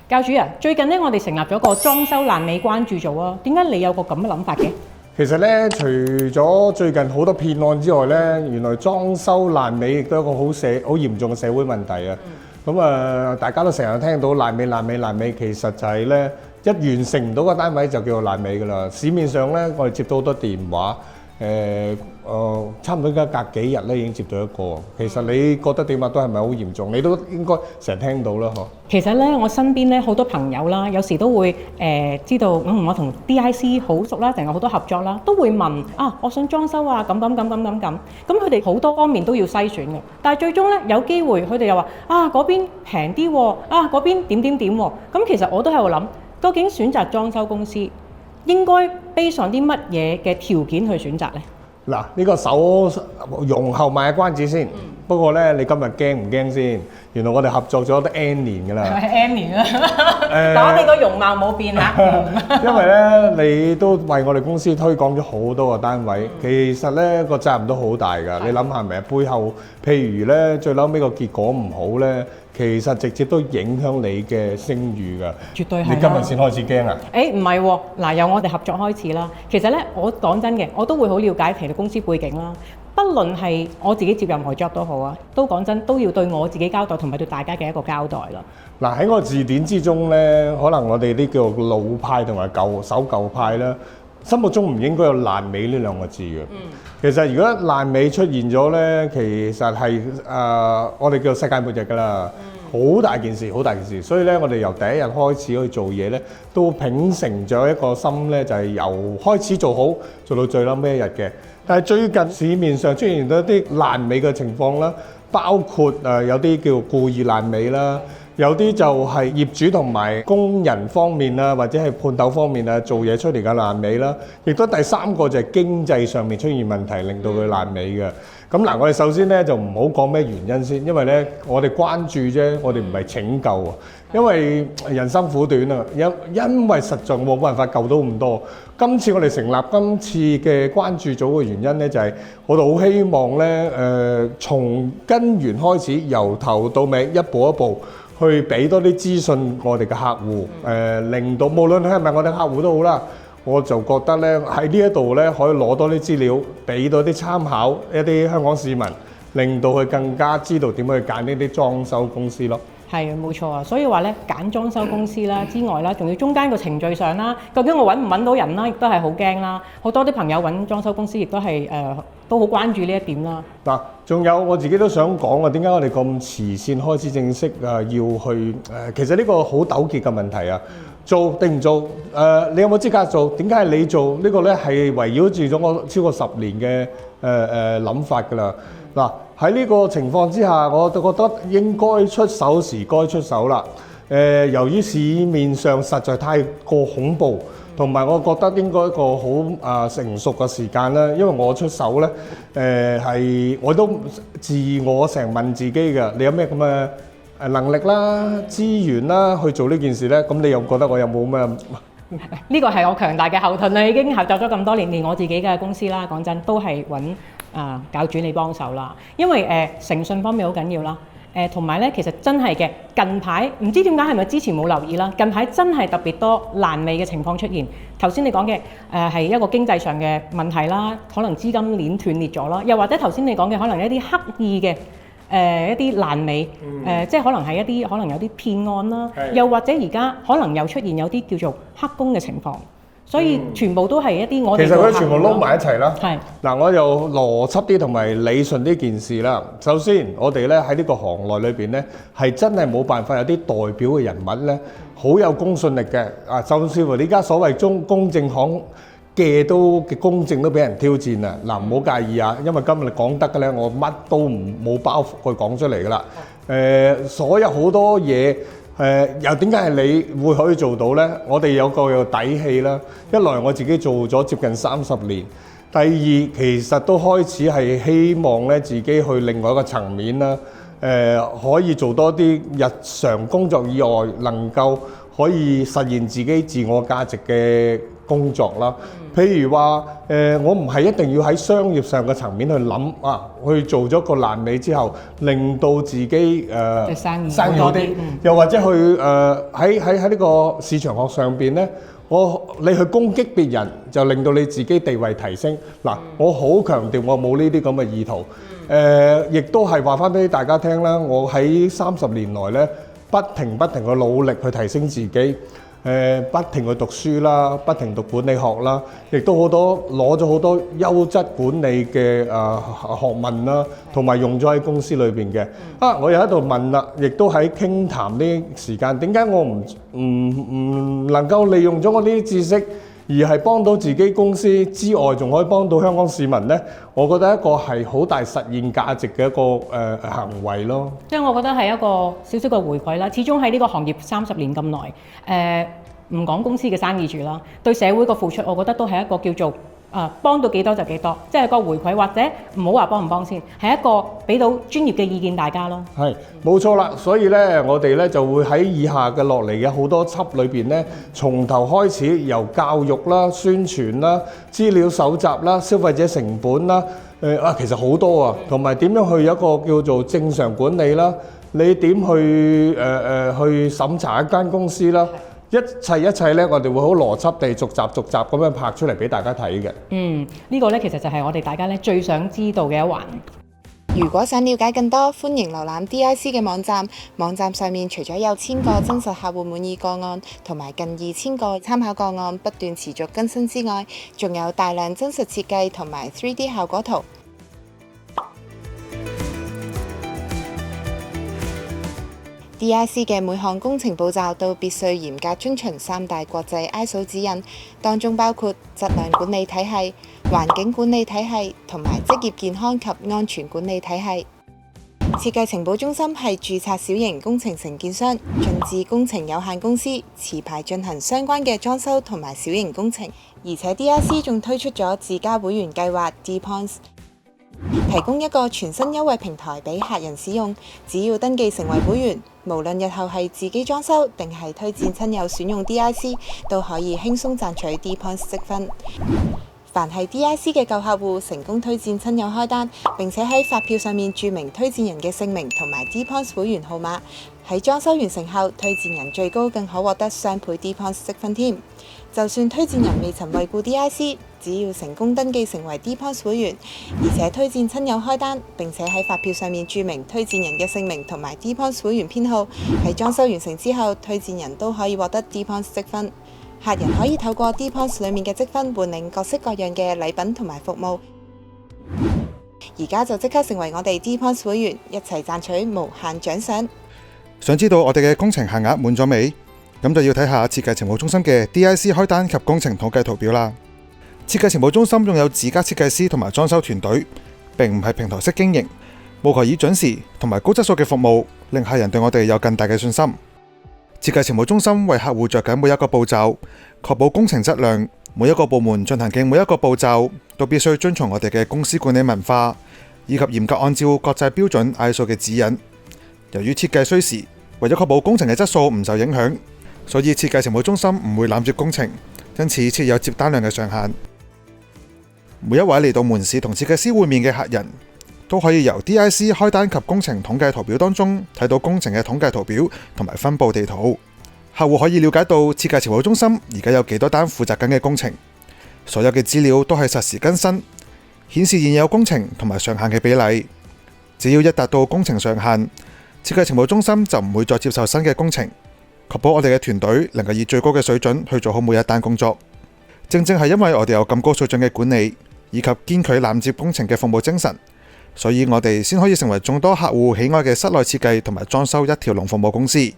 教主啊，最近咧我哋成立咗個裝修爛尾關注組啊，點解你有個咁嘅諗法嘅？其實咧，除咗最近好多騙案之外咧，原來裝修爛尾亦都係一個好嚴重嘅社會問題啊。大家都成日聽到爛尾，其實就係咧一完成唔到個單位就叫做爛尾㗎啦。市面上咧，我哋接到好多電話，差唔多而家隔幾日咧已經接到一個。其實你覺得點啊？都係咪好嚴重？你都應該成日聽到啦，嗬。其實咧，我身邊咧好多朋友啦，有時都會知道，我同 DIC 好熟啦，定有好多合作啦，都會問啊，我想裝修啊，咁佢哋好多方面都要篩選嘅。但係最終咧有機會，佢哋又話啊嗰邊平啲喎，啊嗰邊點喎。咁其實我都喺度諗，究竟選擇裝修公司應該 base上啲乜嘢嘅條件去選擇咧？嗱，呢個容後賣關子先。不過咧，你今日驚唔驚先？原來我哋合作咗得 N 年㗎啦。係 N 年啦，但我哋個容貌冇變啊。因為咧，你都為我哋公司推廣咗好多個單位，其實咧個責任都好大㗎。你諗下係咪？背後譬如咧，最嬲尾個結果唔好咧，其實直接都影響你嘅聲譽㗎。絕對係。你今日先開始驚啊？唔係喎，嗱由我哋合作開始啦。其實咧，我講真嘅，我都會好了解其實公司背景啦。不論係我自己接任何 job 都好啊，都講真都要對我自己交代，同埋對大家嘅一個交代啦。嗱喺個字典之中咧，可能我哋啲叫老派同埋守舊派啦，心目中唔應該有爛尾呢兩個字嘅。其實如果爛尾出現咗咧，其實係我哋叫世界末日㗎啦。好大件事，所以咧，我哋由第一日開始去做嘢咧，都秉承咗一個心咧，就係由開始做好，做到最撚尾一日嘅。但係最近市面上出現咗啲爛尾嘅情況啦，包括有啲叫故意爛尾啦，有啲就係業主同埋工人方面啊，或者係判頭方面啊做嘢出嚟嘅爛尾啦，亦都第三個就係經濟上面出現問題，令到佢爛尾嘅。咁嗱，我哋首先咧就唔好講咩原因先，因為咧我哋關注啫，我哋唔係拯救啊。因為人生苦短啊，因為實在冇辦法救到咁多。今次我哋成立今次嘅關注組嘅原因咧，就係我哋好希望咧從根源開始，由頭到尾一步一步去俾多啲資訊我哋嘅客戶，令到無論係咪我哋客戶都好啦。我就覺得咧喺呢一度咧可以攞多啲資料，俾多啲參考一啲香港市民，令到佢更加知道點樣去揀呢啲裝修公司咯。係啊，冇錯啊，所以話咧揀裝修公司啦之外啦，仲要中間個程序上啦，究竟我揾唔揾到人啦，亦都係好驚啦。好多啲朋友揾裝修公司，亦都係都好關注呢一點啦。嗱，仲有我自己都想講啊，點解我哋咁遲先開始正式要去其實呢個好糾結嘅問題啊。做定唔做？你有冇資格做？點解係你做？呢個咧係圍繞住咗我超過10年嘅諗法㗎啦。嗱喺呢個情況之下，我都覺得應該出手時該出手啦。由於市面上實在太過恐怖，同埋我覺得應該一個好成熟嘅時間啦。因為我出手咧我都自我成問自己嘅，你有咩咁嘅能力啦、資源啦去做呢件事咧，咁你又覺得我有冇咩？呢個係我強大嘅後盾啦，已經合作咗咁多年，連我自己嘅公司啦，講真都係揾教主你幫手啦，因為誠信方面好緊要啦，同埋咧其實真係嘅近排唔知點解係咪之前冇留意啦，近排真係特別多爛尾嘅情況出現。頭先你講嘅係一個經濟上嘅問題啦，可能資金鏈斷裂咗啦，又或者頭先你講嘅可能一啲刻意嘅。一啲爛尾，即係可能係可能有啲騙案啦，又或者而家可能又出現有啲叫做黑工嘅情況，所以全部都係一啲我哋其實佢全部撈埋一齊啦。係嗱，我又邏輯啲同埋理順呢件事啦。首先，我哋咧喺呢個行內裏邊咧，係真係冇辦法有啲代表嘅人物咧，好有公信力嘅。甚至乎你而家所謂公證行嘅公正都俾人挑戰啊！嗱，唔好介意啊，因為今日講得嘅咧，我乜都冇包袱去講出嚟噶啦。所有好多嘢又點解係你會可以做到咧？我哋有個底氣啦。一來我自己做咗接近30年，第二其實都開始係希望咧自己去另外一個層面啦。可以做多啲日常工作以外，能夠可以實現自己自我價值嘅工作啦。譬如話我唔係一定要喺商業上嘅層面去諗去做咗個爛尾之後，令到自己生意好啲，又或者去喺呢個市場學上邊咧，你去攻擊別人，就令到你自己地位提升。嗱，我好強調我冇呢啲咁嘅意圖。亦都係話翻俾大家聽啦，我喺30年來咧，不停去努力去提升自己。不停去讀書啦，不停讀管理學啦，亦都攞咗好多優質管理嘅學問啦，同埋用咗喺公司裏邊嘅。我又喺度問啦，亦都喺傾談呢時間，點解我唔能夠利用咗我呢啲知識，而係幫到自己公司之外，仲可以幫到香港市民呢？我覺得一個係好大實現價值嘅一個行為咯。即係我覺得係一個少少嘅回饋啦。始終喺呢個行業30年咁耐，唔講公司嘅生意住啦，對社會嘅付出，我覺得都係一個叫做幫到幾多就幾多，即係個回饋，或者唔好話幫唔幫先，係一個俾到專業嘅意見大家咯。係冇錯啦，所以咧我哋咧就會喺以下嘅落嚟嘅好多輯裏邊咧，從頭開始由教育啦、宣傳啦、資料搜集啦、消費者成本啦，其實好多啊，同埋點樣去有一個叫做正常管理啦，你點去審查一間公司啦。一切咧，我哋會好邏輯地逐集咁樣拍出嚟俾大家睇嘅。呢個咧其實就係我哋大家咧最想知道嘅一環。如果想了解更多，歡迎瀏覽 DIC 嘅網站。網站上面除咗有1000個真實客戶滿意個案，同埋近2000個參考個案不斷持續更新之外，仲有大量真實設計同埋 3D 效果圖。DIC 嘅每項工程步驟都必須嚴格遵循3大國際 ISO 指引，當中包括質量管理體系、環境管理體系同埋職業健康及安全管理體系。設計情報中心係註冊小型工程承建商進智工程有限公司，持牌進行相關嘅裝修同埋小型工程，而且 DIC 仲推出咗自家會員計劃 DPoints，提供一個全新優惠平台俾客人使用，只要登記成為會員，無論日後係自己裝修定係推薦親友選用 DIC， 都可以輕鬆賺取 DPoints 積分。凡係 DIC 嘅舊客戶成功推薦親友開單，並且喺發票上面註明推薦人嘅姓名同埋 DPoints 會員號碼，喺裝修完成後，推薦人最高更可獲得雙倍 DPoints 積分添。就算推薦人未曾惠顧 DIC， 只要成功登記成為 DPoints 會員，而且推薦親友開單，並且喺發票上面註明推薦人嘅姓名同埋 DPoints 會員編號，喺裝修完成之後，推薦人都可以獲得 DPoints 積分。客人可以透過 DPoints 裡面嘅積分換領各式各樣嘅禮品同埋服務。而家就即刻成為我哋 DPoints 會員，一齊賺取無限獎賞。想知道我哋嘅工程限額滿咗未？咁就要睇下設計情報中心嘅 DIC 開單及工程統計圖表啦。設計情報中心擁有自家設計師同埋裝修團隊，並唔係平台式經營，務求以準時同埋高質素嘅服務，令客人對我哋有更大嘅信心。設計情報中心為客戶着緊每一個步驟，確保工程質量。每一個部門進行嘅每一個步驟都必須遵從我哋嘅公司管理文化，以及嚴格按照國際標準 ISO 嘅指引。由於設計需時，為咗確保工程嘅質素唔受影響，所以設計情報中心唔會攬接工程，因此設有接單量嘅上限。每一位嚟到門市同設計師會面嘅客人，都可以由 DIC 開單及工程統計圖表當中睇到工程嘅統計圖表同埋分佈地圖。客戶可以了解到設計情報中心而家有幾多單負責緊嘅工程，所有嘅資料都係實時更新，顯示現有工程同埋上限嘅比例。只要一達到工程上限，設計情報中心就唔會再接受新嘅工程，確保我哋嘅團隊能夠以最高嘅水準去做好每一單工作。正正係因為我哋有咁高水準嘅管理，以及堅拒攬接工程嘅服務精神，所以我哋先可以成為眾多客戶喜愛嘅室內設計同埋裝修一條龍服務公司。